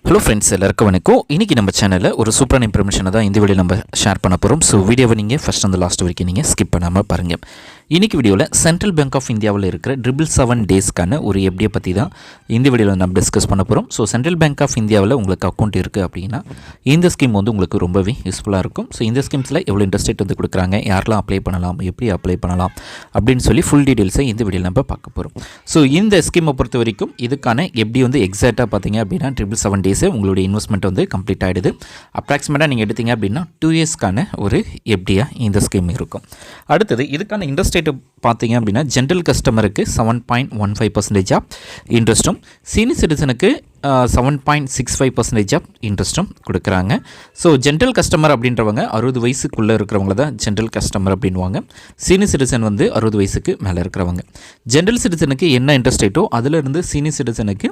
Hello friends, எல்லாருக்கும் வணக்கம். இன்றைக்கி நம்ம சேனலில் ஒரு சூப்பரான இன்ஃபர்மேஷனை தான் இந்த வீடியோ நம்ம ஷேர் பண்ண போகிறோம். ஸோ வீடியோவை நீங்கள் ஃபஸ்ட் அந்த லாஸ்ட் வரைக்கும் நீங்கள் ஸ்கிப் பண்ணாமல் பாருங்கள். இன்றைக்கி வீடியோவில் சென்ட்ரல் பேங்க் ஆஃப் இந்தியாவில் இருக்கிற 777 டேஸ்க்கான ஒரு எப்படியை பற்றி தான் இந்த வீடியோவில் நம்ம டிஸ்கஸ் பண்ண போகிறோம். ஸோ சென்ட்ரல் பேங்க் ஆஃப் இந்தியாவில் உங்களுக்கு அக்கௌண்ட் இருக்குது அப்படின்னா இந்த ஸ்கீம் வந்து உங்களுக்கு ரொம்பவே யூஸ்ஃபுல்லாக இருக்கும். ஸோ இந்த ஸ்கீம்ஸில் எவ்வளோ இன்ட்ரெஸ்ட் ரேட் வந்து கொடுக்குறாங்க, யாரெல்லாம் அப்ளை பண்ணலாம், எப்படி அப்ளை பண்ணலாம் அப்படின்னு சொல்லி ஃபுல் டீட்டெயில்ஸை இந்த வீடியோவில் நம்ம பார்க்க போகிறோம். ஸோ இந்த ஸ்கீமை பொறுத்த வரைக்கும் இதுக்கான எப்படி வந்து எக்ஸாக்டாக பார்த்தீங்க அப்படின்னா 777 டேஸு உங்களுடைய இன்வெஸ்ட்மெண்ட் வந்து கம்ப்ளீட் ஆகிடுது. அப்ராக்சிமேட்டாக நீங்கள் எடுத்தீங்க அப்படின்னா 2 இயர்ஸ்க்கான ஒரு எப்படியாக இந்த ஸ்கீம் இருக்கும். அடுத்தது இதுக்கான இன்ட்ரெஸ்ட் ரேட்டு பார்த்தீங்க அப்படின்னா ஜென்ரல் கஸ்டமருக்கு 7.15% ஆஃப் இன்ட்ரெஸ்ட்டும், சீனியர் சிட்டிசனுக்கு 7.65% ஆஃப் இன்ட்ரெஸ்ட்டும் கொடுக்குறாங்க. ஸோ ஜென்ரல் கஸ்டமர் அப்படின்றவங்க 60 வயசுக்குள்ளே இருக்கிறவங்கள தான் ஜென்ரல் கஸ்டமர் அப்படின்வாங்க. சீனியர் சிட்டிசன் வந்து 60 வயசுக்கு மேலே இருக்கிறவங்க. ஜென்ரல் சிட்டிசனுக்கு என்ன இன்ட்ரெஸ்ட் ரேட்டோ அதிலிருந்து சீனியர் சிட்டிசனுக்கு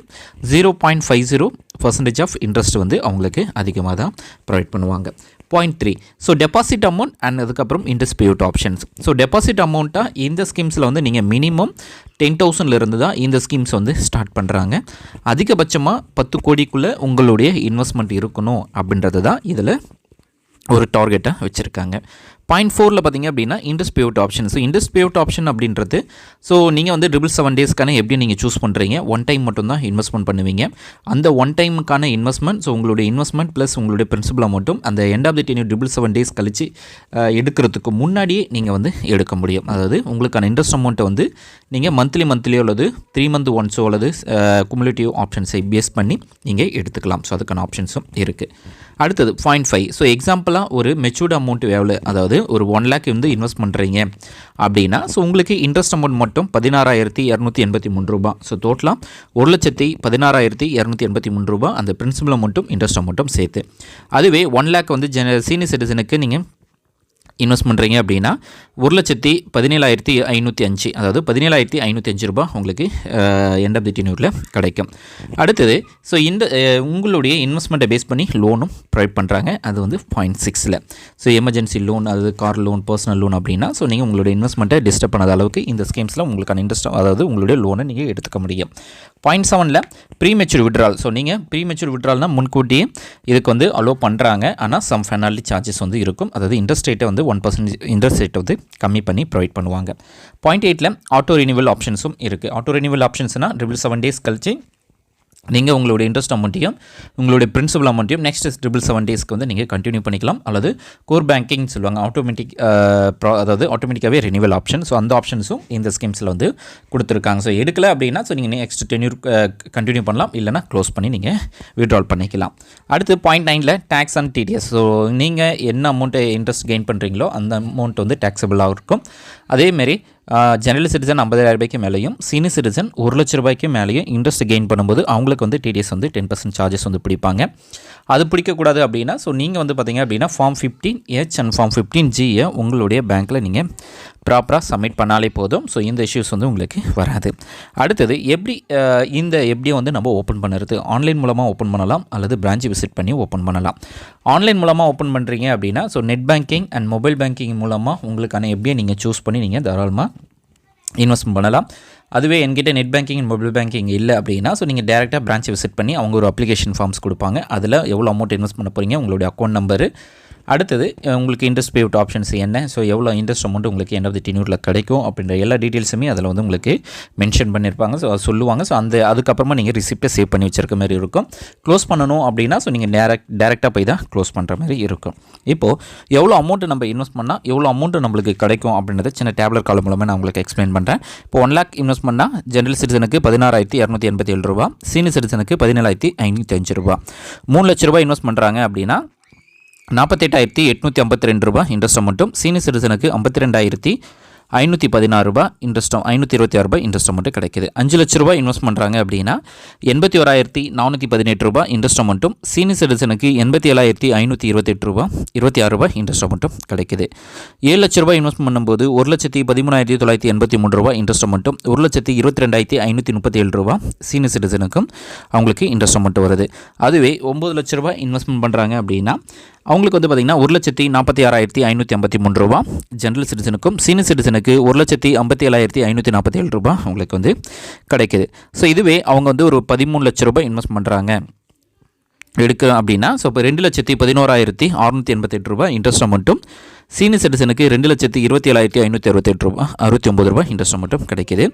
0.50% ஆஃப் இன்ட்ரெஸ்ட் வந்து அவங்களுக்கு அதிகமாக தான் ப்ரொவைட் பண்ணுவாங்க. Point 3, so deposit amount and அதுக்கப்புறம் இன்ட்ரெஸ்ட் பேவுட் ஆப்ஷன்ஸ். ஸோ டெபாசிட் அமௌண்ட்டாக இந்த ஸ்கீம்ஸில் வந்து நீங்கள் மினிமம் 10,000 தான் இந்த ஸ்கீம்ஸ் வந்து ஸ்டார்ட் பண்ணுறாங்க. அதிகபட்சமாக 10 கோடிக்குள்ளே உங்களுடைய இன்வெஸ்ட்மெண்ட் இருக்கணும் அப்படின்றது தான் இதில் ஒரு டார்கெட்டாக வச்சுருக்காங்க. பாயிண்ட் 4ல் பார்த்தீங்க அப்படின்னா interest பேவுட் option. So interest பேவுட் option அப்படின்றது ஸோ நீங்கள் வந்து 777 டேஸ்க்கான எப்படி நீங்கள் சூஸ் பண்ணுறீங்க, ஒன் டைம் மட்டும்தான் இன்வெஸ்ட்மெண்ட் பண்ணுவீங்க. அந்த ஒன் டைமுக்கான இன்வெஸ்ட்மெண்ட், ஸோ உங்களுடைய இன்வெஸ்ட்மெண்ட் ப்ளஸ் உங்களுடைய பிரின்சிபல் அமௌண்ட்டும் அந்த end of the tenure 777 days கழிச்சு எடுக்கிறதுக்கு முன்னாடியே நீங்கள் வந்து எடுக்க முடியும். அதாவது உங்களுக்கான இன்ட்ரெஸ்ட் அமௌண்ட்டை வந்து நீங்கள் மந்த்லியோ அல்லது 3 month ஒன்ஸோ அல்லது குமுலேட்டிவ் ஆப்ஷன்ஸை பேஸ் பண்ணி நீங்கள் எடுத்துக்கலாம். ஸோ அதுக்கான ஆப்ஷன்ஸும் இருக்குது. அடுத்தது பாயிண்ட் 5, ஸோ எக்ஸாம்பிளாக ஒரு மெச்சூர்ட் அமௌண்ட் எவ்வளோ, அதாவது ஒரு 1 lakh வந்து இன்வெஸ்ட் பண்ணுறீங்க அப்படின்னா ஸோ உங்களுக்கு இன்ட்ரெஸ்ட் அமௌண்ட் மட்டும் 16,283 ரூபாய். ஸோ டோட்டலாக 1,16,283 ரூபாய் அந்த பிரின்சிபல் அமௌண்ட்டும் இன்ட்ரெஸ்ட் அமௌண்ட்டும் சேர்த்து. அதுவே 1 lakh வந்து சீனியர் சிட்டிசனுக்கு நீங்கள் இன்வெஸ்ட் பண்ணுறீங்க அப்படின்னா 1,17,505, அதாவது 17,505 ரூபாய் உங்களுக்கு எண்ட் ஆஃப் தி டென்யூரில் கிடைக்கும். அடுத்தது ஸோ இந்த உங்களுடைய இன்வெஸ்ட்மெண்ட்டை பேஸ் பண்ணி லோனும் ப்ரொவைட் பண்ணுறாங்க. அது வந்து பாயிண்ட் 6ல் ஸோ எமர்ஜென்சி லோன், அதாவது கார் லோன், பர்சனல் லோன் அப்படின்னா ஸோ நீங்கள் உங்களுடைய இன்வெஸ்ட்மெண்ட்டை டிஸ்டர்ப் பண்ணாத அளவுக்கு இந்த ஸ்கீம்ஸில் உங்களுக்கான இன்ட்ரெஸ்ட், அதாவது உங்களுடைய லோனை நீங்கள் எடுத்துக்க முடியும். பாயிண்ட் 7ல் ப்ரீமெச்சூர் விட்ரால். ஸோ நீங்கள் ப்ரீமெச்சூர் விட்ரால்னால் முன்கூட்டியே இதுக்கு வந்து அலோவ் பண்ணுறாங்க. ஆனால் சம் பெனால்ட்டி சார்ஜஸ் வந்து இருக்கும். அதாவது இன்ட்ரெஸ்ட் ரேட்டை வந்து 1% இன்ட்ரெஸ்ட் ரேட்டை வந்து கம்மி பண்ணி ப்ரொவைட் பண்ணுவாங்க. பாயிண்ட் 8ல் ஆட்டோ ரினிவல் ஆப்ஷன்ஸும் இருக்குது. ஆட்டோ ரினிவல் ஆப்ஷன்ஸ்னால் 777 டேஸ் கழிச்சு நீங்கள் உங்களுடைய இன்ட்ரெஸ்ட் அமௌண்ட்டையும் உங்களுடைய பிரின்சிபல் அமௌண்ட்டையும் நெக்ஸ்ட் 777 டேஸ்க்கு வந்து நீங்கள் கண்டினியூ பண்ணிக்கலாம். அல்லது கோர் பேங்கிங் சொல்லுவாங்க, அதாவது ஆட்டோமேட்டிக்காகவே ரினிவல் ஆப்ஷன். ஸோ அந்த ஆப்ஷன்ஸும் இந்த ஸ்கீம்ஸில் வந்து கொடுத்துருக்காங்க. ஸோ எடுக்கலை அப்படின்னா ஸோ நீங்கள் நெக்ஸ்ட் டென்யூர் கண்டினியூ பண்ணலாம், இல்லைனா க்ளோஸ் பண்ணி நீங்கள் வித்ட்ரால் பண்ணிக்கலாம். அடுத்து பாயிண்ட் 9ல் டேக்ஸ் அண்ட் TDS. ஸோ நீங்கள் என்ன அமௌண்ட்டை இன்ட்ரெஸ்ட் கெயின் பண்ணுறீங்களோ அந்த அமௌண்ட் வந்து டேக்ஸபிளாக இருக்கும். அதேமாரி ஜெனரல் சிட்டிசன் 50,000 ரூபாய்க்கு மேலேயும் சீனியர் சிட்டிசன் 1 லட்ச ரூபாய்க்கு மேலேயும் இன்ட்ரெஸ்ட் கெயின் பண்ணும்போது அவங்களுக்கு வந்து TDS வந்து 10% சார்ஜஸ் வந்து பிடிப்பாங்க. அது பிடிக்கக்கூடாது அப்படின்னா ஸோ நீங்கள் வந்து பார்த்தீங்க அப்படின்னா ஃபார்ம் 15H அண்ட் ஃபார்ம் 15Gயை உங்களுடைய பேங்க்கில் நீங்கள் ப்ராப்பராக சப்மிட் பண்ணாலே போதும். ஸோ இந்த இஷ்யூஸ் வந்து உங்களுக்கு வராது. அடுத்தது எப்படி இந்த எப்படியை வந்து நம்ம ஓப்பன் பண்ணுறது, ஆன்லைன் மூலமாக ஓப்பன் பண்ணலாம் அல்லது பிரான்ச் விசிட் பண்ணி ஓப்பன் பண்ணலாம். ஆன்லைன் மூலமாக ஓப்பன் பண்ணுறீங்க அப்படின்னா so net banking and mobile banking மூலமாக உங்களுக்கான எப்படியை நீங்கள் சூஸ் பண்ணி நீங்கள் தாராளமாக இன்வெஸ்ட்மெண்ட் பண்ணலாம். அதுவே என்கிட்ட net banking and mobile banking இல்லை அப்படின்னா ஸோ நீங்கள் டேரெக்டாக பிரான்ச்சை விசிட் பண்ணி அவங்க ஒரு அப்ளிகேஷன் ஃபார்ம்ஸ் கொடுப்பாங்க. அதில் எவ்வளோ அமௌண்ட் இன்வெஸ்ட் பண்ண போகிறீங்க, உங்களுடைய அக்கௌண்ட் நம்பரு, அடுத்தது உங்களுக்கு இன்ட்ரெஸ்ட் பேவுட் ஆப்ஷன்ஸ் என்ன, ஸோ எவ்வளோ இன்ட்ரெஸ்ட் அமௌண்ட் உங்களுக்கு எண்ட் ஆஃப் தி டென்யூரில் கிடைக்கும் அப்படின்ற எல்லா டீட்டெயில்ஸுமே அதில் வந்து உங்களுக்கு மென்ஷன் பண்ணியிருப்பாங்க. ஸோ அது சொல்லுவாங்க. ஸோ அதுக்கப்புறமா நீங்கள் ரிசிப்ட்டை சேவ் பண்ணி வச்சிருக்க மாதிரி இருக்கும். க்ளோஸ் பண்ணணும் அப்படின்னா ஸோ நீங்கள் டேரெக்டாக போய் தான் க்ளோஸ் பண்ணுற மாதிரி இருக்கும். இப்போது எவ்வளோ அமௌண்ட்டு நம்ம இன்வெஸ்ட் பண்ணால் எவ்வளோ அமௌண்ட்டு நம்மளுக்கு கிடைக்கும் அப்படின்றத சின்ன டேப்லெட் காலம் மூலமாக நான் உங்களுக்கு எக்ஸ்பிளைன் பண்ணுறேன். இப்போ 1 lakh இன்வெஸ்ட் பண்ணால் ஜென்ரல் சிட்டிசனுக்கு 16,287 ரூபா, சீனியர் சிட்டிசனுக்கு 17,505 ரூபா. 3 லட்ச ரூபாய் இன்வெஸ்ட் பண்ணுறாங்க அப்படின்னா 48,852 ரூபாய் இன்ட்ரெஸ்ட் அமௌண்ட்டும், சீனியர் சிட்டிசனுக்கு 52,516 ரூபாய் இன்ட்ரெஸ்ட், 526 ரூபாய் இன்ட்ரெஸ்ட் அமௌண்ட்டு கிடைக்குது. 5 லட்ச ரூபாய் இன்வெஸ்ட் பண்ணுறாங்க அப்படின்னா 81,418 ரூபாய் இன்ட்ரெஸ்ட் அமௌண்ட்டும், சீனியர் சிட்டிசனுக்கு 87,528 ரூபாய் 26 ரூபாய் இன்ட்ரெஸ்ட் அமௌண்ட்டும் கிடைக்குது. 7 லட்ச ரூபாய் இன்வெஸ்ட் பண்ணும்போது 1,13,983 ரூபாய் இன்ட்ரெஸ்ட் அமௌண்ட்டும், 1,22,537 ரூபாய் சீனியர் சிட்டிசனுக்கும் அவங்களுக்கு இன்ட்ரெஸ்ட் அமௌண்ட் வருது. அதுவே 9 லட்ச ரூபாய் இன்வெஸ்ட்மெண்ட் பண்ணுறாங்க அப்படின்னா அவங்களுக்கு வந்து பார்த்திங்கன்னா 1,46,553 ரூபா ஜென்ரல் சிட்டிசனுக்கும், சீனியர் சிட்டிசனுக்கு 1,57,547 ரூபா அவங்களுக்கு வந்து கிடைக்கிது. ஸோ இதுவே அவங்க வந்து ஒரு 13 லட்ச ரூபாய் இன்வெஸ்ட் பண்ணுறாங்க எடுக்கிறோம் அப்படின்னா ஸோ இப்போ 2,11,688 ரூபா இன்ட்ரெஸ்ட் அமௌண்ட்டும் சீனியர் சிட்டிசனுக்கு 2,27,568 ரூபா 69 ரூபா இன்ட்ரெஸ்ட் அமௌண்ட்டும் கிடைக்கிது.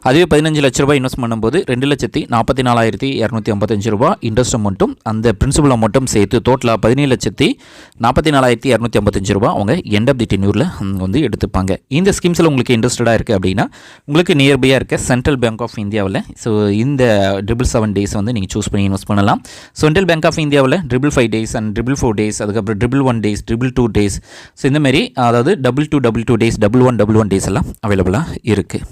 அதுவே 15 லட்ச ரூபாய் இன்வெஸ்ட் பண்ணும்போது 2,44,255 ரூபா இன்ட்ரெஸ்ட் அமௌண்ட்டும் அந்த பிரின்சிபல் அமௌண்ட்டும் சேர்த்து டோட்டலாக 17,44,255 ரூபா அவங்க எண்ட் ஆஃப் தி டென்யூரில் வந்து எடுத்துப்பாங்க. இந்த ஸ்கீம்ஸில் உங்களுக்கு இன்ட்ரெஸ்டடாக இருக்குது அப்படின்னா உங்களுக்கு நியர்பையாக இருக்க சென்ட்ரல் பேங்க் ஆஃப் இந்தியாவில் ஸோ இந்த 777 டேஸ் வந்து நீங்கள் சூஸ் பண்ணி இன்வெஸ்ட் பண்ணலாம். சென்ட்ரல் பேங்க் ஆஃப் இந்தியாவில் 555 டேஸ் அண்ட் 444 டேஸ், அதுக்கப்புறம் 111 டேஸ், 222 டேஸ், ஸோ இந்த மாதிரி அதாவது 222 டேஸ், 1111 டேஸ் எல்லாம் அவைலபிளாக இருக்குது.